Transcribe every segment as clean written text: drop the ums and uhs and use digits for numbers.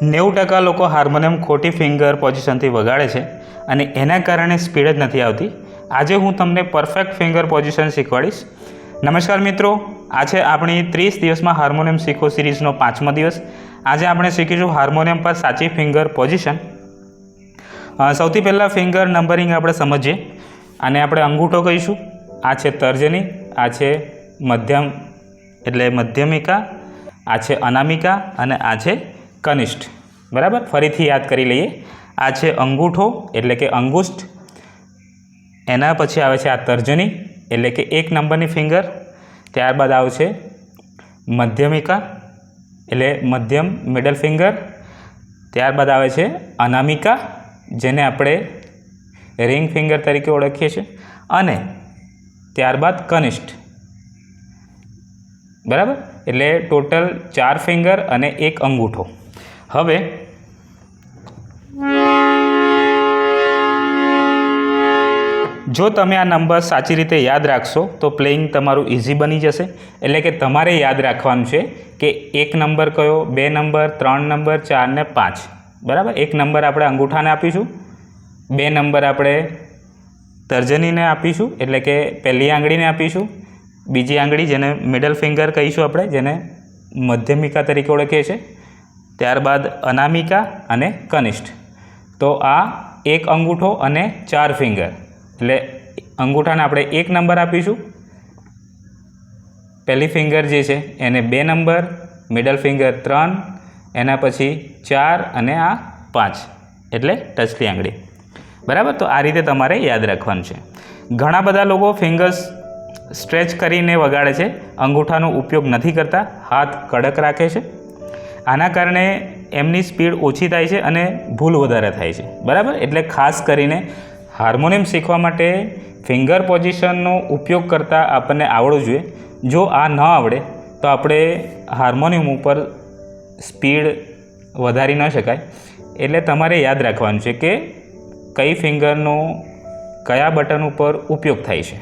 90% લોકો હાર્મોનિયમ ખોટી ફિંગર પોઝિશનથી વગાડે છે અને એના કારણે સ્પીડ જ નથી આવતી. આજે હું તમને પરફેક્ટ ફિંગર પોઝિશન શીખવાડીશ. નમસ્કાર મિત્રો, આ છે આપણી 30 દિવસમાં હાર્મોનિયમ શીખો સિરીઝનો 5મો દિવસ. આજે આપણે શીખીશું હાર્મોનિયમ પર સાચી ફિંગર પોઝિશન. સૌથી પહેલાં ફિંગર નંબરિંગ આપણે સમજીએ. આને આપણે અંગૂઠો કહીશું. આ છે તર્જની, આ છે મધ્યમ એટલે મધ્યમિકા, આ છે અનામિકા અને આ છે કનિષ્ઠ. બરાબર, ફરીથી યાદ કરી લઈએ. આ છે અંગૂઠો એટલે કે અંગુષ્ઠ, એના પછી આવે છે આ તર્જની એટલે કે 1 નંબરની ફિંગર. ત્યારબાદ આવશે મધ્યમિકા એટલે મધ્યમ મિડલ ફિંગર. ત્યારબાદ આવે છે અનામિકા, જેને આપણે રિંગ ફિંગર તરીકે ઓળખીએ છીએ, અને ત્યારબાદ કનિષ્ઠ. બરાબર, એટલે ટોટલ 4 ફિંગર અને 1 અંગૂઠો. હવે જો તમે આ નંબર સાચી રીતે યાદ રાખશો તો પ્લેઇંગ તમારું ઇઝી બની જશે. એટલે કે તમારે યાદ રાખવાનું છે કે 1 નંબર કયો, 2 નંબર, 3 નંબર, 4 ને 5. બરાબર, 1 નંબર આપણે અંગૂઠાને આપીશું, 2 નંબર આપણે તર્જનીને આપીશું એટલે કે પહેલી આંગળીને આપીશું, બીજી આંગળી જેને મિડલ ફિંગર કહીશું આપણે, જેને મધ્યમિકા તરીકે ઓળખીએ છીએ, ત્યારબાદ અનામિકા અને કનિષ્ઠ. તો આ 1 અંગૂઠો અને 4 ફિંગર. એટલે અંગૂઠાને આપણે 1 નંબર આપીશું, પહેલી ફિંગર જે છે એને 2 નંબર, મિડલ ફિંગર 3, એના પછી 4 અને આ 5 એટલે ટચલી આંગળી. બરાબર, તો આ રીતે તમારે યાદ રાખવાનું છે. ઘણા બધા લોકો ફિંગર્સ સ્ટ્રેચ કરીને વગાડે છે, અંગૂઠાનો ઉપયોગ નથી કરતા, હાથ કડક રાખે છે. આના કારણે એમની સ્પીડ ઓછી થાય છે અને ભૂલ વધારે થાય છે. બરાબર, એટલે ખાસ કરીને હાર્મોનિયમ શીખવા માટે ફિંગર પોઝિશનનો ઉપયોગ કરતાં આપણને આવડવું જોઈએ. જો આ ન આવડે તો આપણે હાર્મોનિયમ ઉપર સ્પીડ વધારી ન શકાય. એટલે તમારે યાદ રાખવાનું છે કે કઈ ફિંગરનો કયા બટન ઉપર ઉપયોગ થાય છે.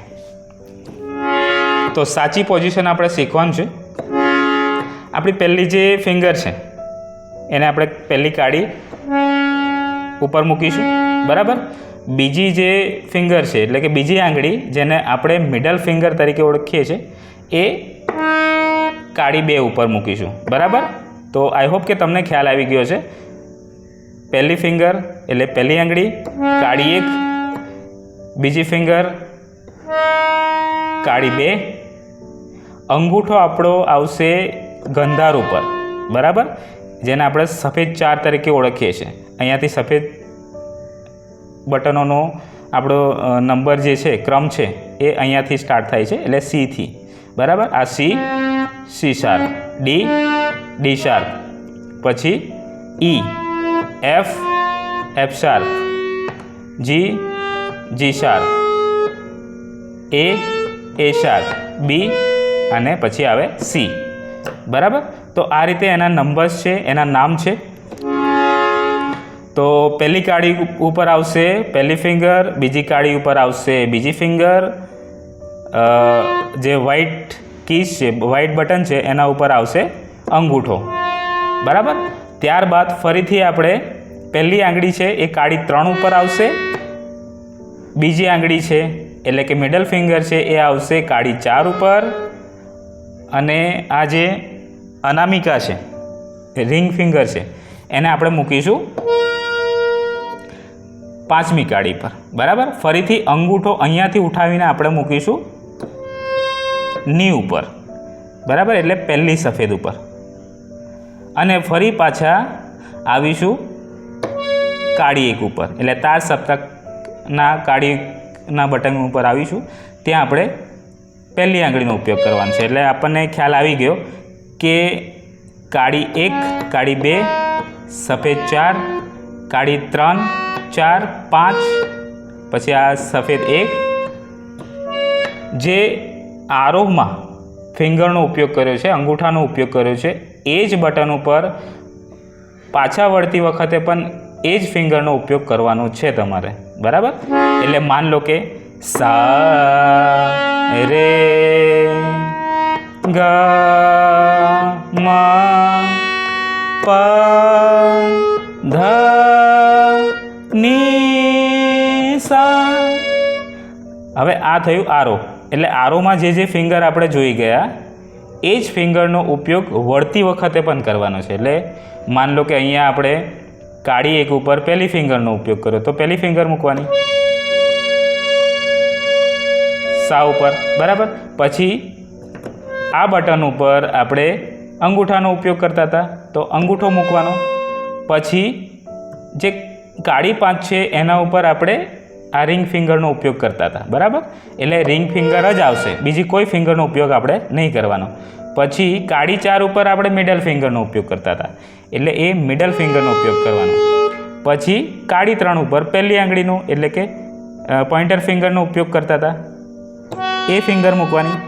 તો સાચી પોઝિશન આપણે શીખવાનું છે. આપણી પહેલી જે ફિંગર છે એને આપણે પહેલી કાળી ઉપર મૂકીશું. બરાબર, બીજી જે ફિંગર છે એટલે કે બીજી આંગળી જેને આપણે મિડલ ફિંગર તરીકે ઓળખીએ છીએ એ કાળી 2 ઉપર મૂકીશું. બરાબર, તો આઈ હોપ કે તમને ખ્યાલ આવી ગયો છે. પહેલી ફિંગર એટલે પહેલી આંગળી કાળી 1, બીજી ફિંગર કાળી 2, અંગૂઠો આપણો આવશે ગંધાર ઉપર. બરાબર, જેને આપણે સફેદ 4 તરીકે ઓળખીએ છીએ. અહીંયાથી સફેદ બટનોનો આપણો નંબર જે છે, ક્રમ છે, એ અહીંયાથી સ્ટાર્ટ થાય છે એટલે સીથી. બરાબર, આ સી શાર્પ, ડી શાર્પ, પછી એફ શાર્પ, જી શાર્પ, એ શાર્પ, બી અને પછી આવે સી. બરાબર, તો આ રીતે એના નંબર્સ છે, એના નામ છે. તો પહેલી કાળી ઉપર આવશે પહેલી ફિંગર, બીજી કાળી ઉપર આવશે બીજી ફિંગર, જે વ્હાઇટ કીઝ છે, વ્હાઇટ બટન છે, એના ઉપર આવશે અંગૂઠો. બરાબર, ત્યારબાદ ફરીથી આપણે પહેલી આંગળી છે એ કાળી 3 ઉપર આવશે, બીજી આંગળી છે એટલે કે મિડલ ફિંગર છે એ આવશે કાળી 4 ઉપર, અને આ જે અનામિકા છે, રિંગ ફિંગર છે, એને આપણે મૂકીશું 5મી કાળી પર. બરાબર, ફરીથી અંગૂઠો અહીંયાથી ઉઠાવીને આપણે મૂકીશું ની ઉપર. બરાબર, એટલે પહેલી સફેદ ઉપર, અને ફરી પાછા આવીશું કાળી 1 ઉપર એટલે તાર સપ્તકના કાળીના બટન ઉપર આવીશું. ત્યાં આપણે પહેલી આંગળીનો ઉપયોગ કરવાનો છે. એટલે આપણને ખ્યાલ આવી ગયો કે કાળી 1, કાળી 2, સફેદ 4, કાળી 3, 4, 5, પછી આ સફેદ 1. જે આરોહમાં ફિંગરનો ઉપયોગ કર્યો છે, અંગૂઠાનો ઉપયોગ કર્યો છે, એ જ બટન ઉપર પાછા વળતી વખતે પણ એ જ ફિંગરનો ઉપયોગ કરવાનો છે તમારે. બરાબર, એટલે માન લો કે સા રે ગ મ પ પ ધ ની સા. હવે આ થયું આરોહ. એટલે આરોહમાં જે ફિંગર આપણે જોઈ ગયા એ જ ફિંગરનો ઉપયોગ વળતી વખતે પણ કરવાનો છે. એટલે માન લો કે અહીંયા આપણે કાળી એક ઉપર પહેલી ફિંગરનો ઉપયોગ કર્યો તો પહેલી ફિંગર મૂકવાની સા ઉપર, બરાબર. પછી આ બટન ઉપર આપણે અંગૂઠાનો ઉપયોગ કરતા હતા તો અંગૂઠો મૂકવાનો. પછી જે કાળી 5 છે એના ઉપર આપણે આ રિંગ ફિંગરનો ઉપયોગ કરતા હતા, બરાબર. એટલે રિંગ ફિંગર જ આવશે, બીજી કોઈ ફિંગરનો ઉપયોગ આપણે નહીં કરવાનો. પછી કાળી 4 ઉપર આપણે મિડલ ફિંગરનો ઉપયોગ કરતા હતા એટલે એ મિડલ ફિંગરનો ઉપયોગ કરવાનો. પછી કાળી 3 ઉપર પહેલી આંગળીનો એટલે કે પોઇન્ટર ફિંગરનો ઉપયોગ કરતા હતા એ ફિંગર મૂકવાની.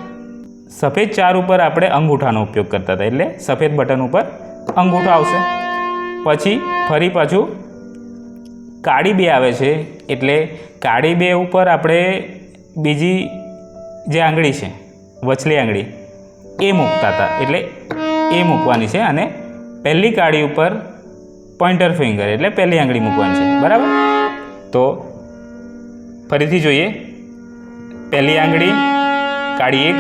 સફેદ 4 ઉપર આપણે અંગૂઠાનો ઉપયોગ કરતા હતા એટલે સફેદ બટન ઉપર અંગૂઠો આવશે. પછી ફરી પાછું કાળી 2 આવે છે એટલે કાળી 2 ઉપર આપણે બીજી જે આંગળી છે વચલી આંગળી એ મૂકતા હતા એટલે એ મૂકવાની છે. અને પહેલી કાળી ઉપર પોઇન્ટર ફિંગર એટલે પહેલી આંગળી મૂકવાની છે, બરાબર. તો ફરીથી જોઈએ. પહેલી આંગળી કાળી 1,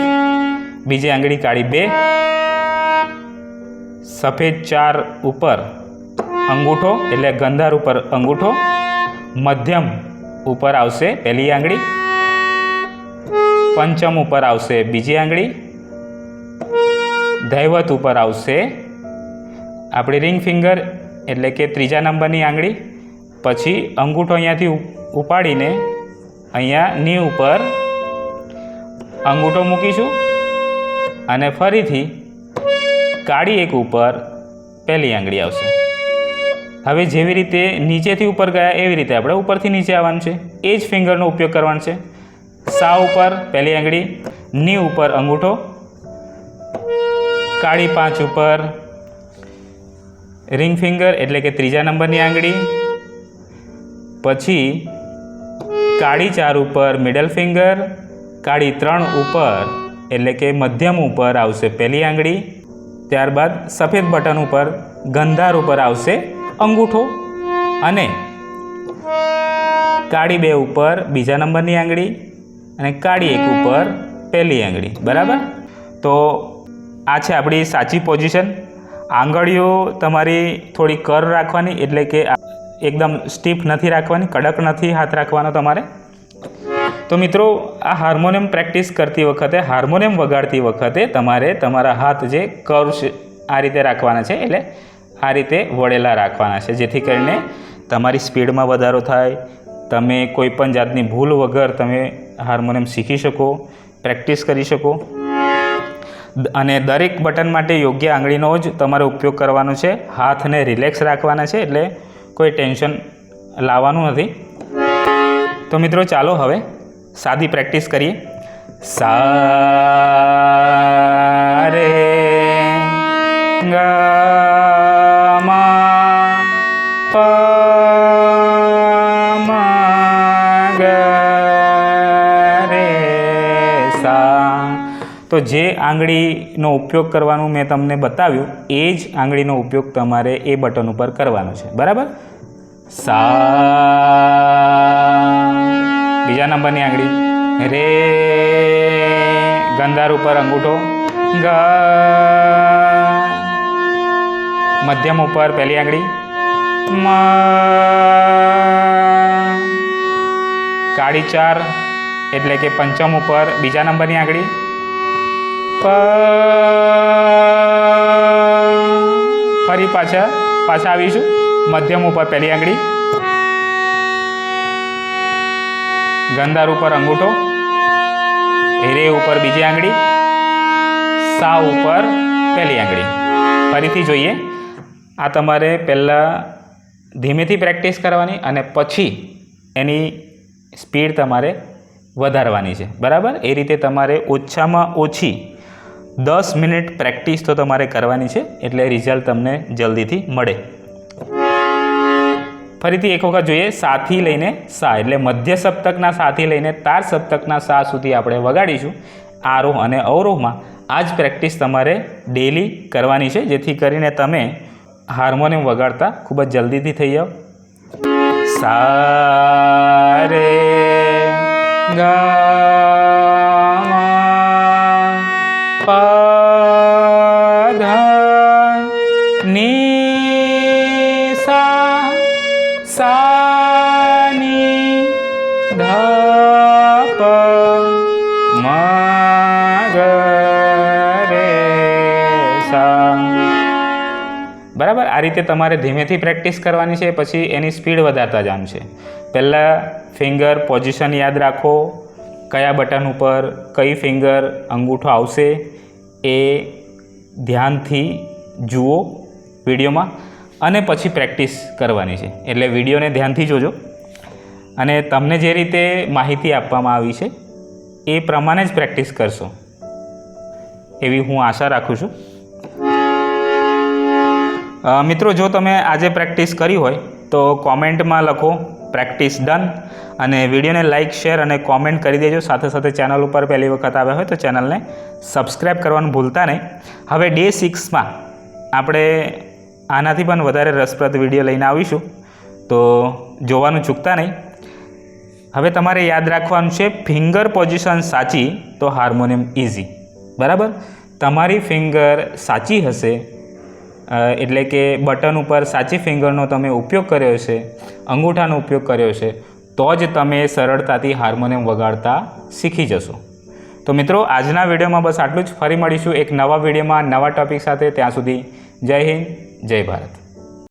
બીજી આંગળી કાળી 2, સફેદ 4 ઉપર અંગૂઠો એટલે ગંધાર ઉપર અંગૂઠો, મધ્યમ ઉપર આવશે પહેલી આંગળી, પંચમ ઉપર આવશે બીજી આંગળી, દૈવત ઉપર આવશે આપણી રિંગ ફિંગર એટલે કે ત્રીજા નંબરની આંગળી. પછી અંગૂઠો અહીંયાથી ઉપાડીને અહીંયા ની ઉપર અંગૂઠો મૂકીશું અને ફરીથી કાળી 1 ઉપર પહેલી આંગળી આવશે. હવે જેવી રીતે નીચેથી ઉપર ગયા એવી રીતે આપણે ઉપરથી નીચે આવવાનું છે. એ જ ફિંગરનો ઉપયોગ કરવાનો છે. સા ઉપર પહેલી આંગળી, ની ઉપર અંગૂઠો, કાળી 5 ઉપર રિંગ ફિંગર એટલે કે ત્રીજા નંબરની આંગળી. પછી કાળી 4 ઉપર મિડલ ફિંગર, કાળી 3 ઉપર એટલે કે મધ્યમ ઉપર આવશે પહેલી આંગળી. ત્યારબાદ સફેદ બટન ઉપર ગંધાર ઉપર આવશે અંગૂઠો અને કાળી 2 ઉપર બીજા નંબરની આંગળી અને કાળી 1 ઉપર પહેલી આંગળી, બરાબર. તો આ છે આપણી સાચી પોઝિશન. આંગળીઓ તમારી થોડી કર રાખવાની એટલે કે એકદમ સ્ટીફ નથી રાખવાની, કડક નથી હાથ રાખવાનો તમારે. તો મિત્રો આ હાર્મોનિયમ પ્રેક્ટિસ કરતી વખતે, હાર્મોનિયમ વગાડતી વખતે તમારે તમારા હાથ જે કર્વ છે આ રીતે રાખવાના છે એટલે આ રીતે વળેલા રાખવાના છે જેથી કરીને તમારી સ્પીડમાં વધારો થાય, તમે કોઈ પણ જાતની ભૂલ વગર તમે હાર્મોનિયમ શીખી શકો, પ્રેક્ટિસ કરી શકો. અને દરેક બટન માટે યોગ્ય આંગળીનો જ તમારે ઉપયોગ કરવાનો છે. હાથને રિલેક્સ રાખવાના છે એટલે કોઈ ટેન્શન લાવવાનું નથી. તો મિત્રો ચાલો હવે સાદી પ્રેક્ટિસ કરીએ. સા રે ગ મા પ મા ગ રે સા. તો જે આંગળીનો ઉપયોગ કરવાનું મેં તમને બતાવ્યું એ જ આંગળીનો ઉપયોગ તમારે એ બટન ઉપર કરવાનો છે, બરાબર. સા બીજા નંબરની આંગળી, રે ગંધાર ઉપર અંગૂઠો, ગ મધ્યમ ઉપર પહેલી આંગળી, મ કાળી 4 એટલે કે પંચમ ઉપર બીજા નંબરની આંગળી, પ ફરી પાછા આવીશું મધ્યમ ઉપર પહેલી આંગળી, ગંધાર ઉપર અંગૂઠો, રે ઉપર બીજી આંગળી, સા ઉપર પહેલી આંગળી. ફરીથી જોઈએ. આ તમારે પહેલાં ધીમેથી પ્રેક્ટિસ કરવાની અને પછી એની સ્પીડ તમારે વધારવાની છે, બરાબર. એ રીતે તમારે ઓછામાં ઓછી 10 મિનિટ પ્રેક્ટિસ તો તમારે કરવાની છે એટલે રિઝલ્ટ તમને જલ્દીથી મળે. ફરીથી એક વખત જોઈએ. સાથી લઈને સા એટલે મધ્ય સપ્તકના સાથી લઈને તાર સપ્તકના સા સુધી આપણે વગાડીશું. આરોહ અને અવરોહમાં આ જ પ્રેક્ટિસ તમારે ડેલી કરવાની છે જેથી કરીને તમે હાર્મોનિયમ વગાડતા ખૂબ જ જલ્દીથી થઈ જાઓ. સા રે ગા મા પા ધા ની સા સા ની ધા પ મા ગ રે સા. બરાબર. આ રીતે તમારે ધીમેથી પ્રેક્ટિસ કરવાની છે. પછી એની સ્પીડ વધારતા જવાનું છે. પહેલાં ફિંગર પોઝિશન યાદ રાખો, કયા બટન ઉપર કઈ ફિંગર અંગૂઠો આવશે એ ધ્યાનથી જુઓ વિડીયોમાં, અને પછી પ્રેક્ટિસ કરવાની છે. એટલે વિડીયોને ધ્યાનથી જોજો અને તમને જે રીતે માહિતી આપવામાં આવી છે એ પ્રમાણે જ પ્રેક્ટિસ કરશો એવી હું આશા રાખું છું. મિત્રો, જો તમે આજે પ્રેક્ટિસ કરી હોય તો કોમેન્ટમાં લખો પ્રેક્ટિસ ડન, અને વિડીયોને લાઇક, શેર અને કોમેન્ટ કરી દેજો. સાથે સાથે ચેનલ ઉપર પહેલી વખત આવ્યા હોય તો ચેનલને સબસ્ક્રાઈબ કરવાનું ભૂલતા નહીં. હવે ડે 6માં આપણે આનાથી પણ વધારે રસપ્રદ વિડીયો લઈને આવીશું, તો જોવાનું ચૂકતા નહીં. હવે તમારે યાદ રાખવાનું છે ફિંગર પોઝિશન સાચી તો હાર્મોનિયમ ઇઝી. બરાબર. તમારી ફિંગર સાચી હશે એટલે કે બટન ઉપર સાચી ફિંગરનો તમે ઉપયોગ કર્યો છે, અંગૂઠાનો ઉપયોગ કર્યો છે, તો જ તમે સરળતાથી હાર્મોનિયમ વગાડતા શીખી જશો. તો મિત્રો, આજના વિડીયોમાં બસ આટલું જ. ફરી મળીશું એક નવા વિડીયોમાં નવા ટૉપિક સાથે. ત્યાં સુધી જય હિન્દ, જય ભારત.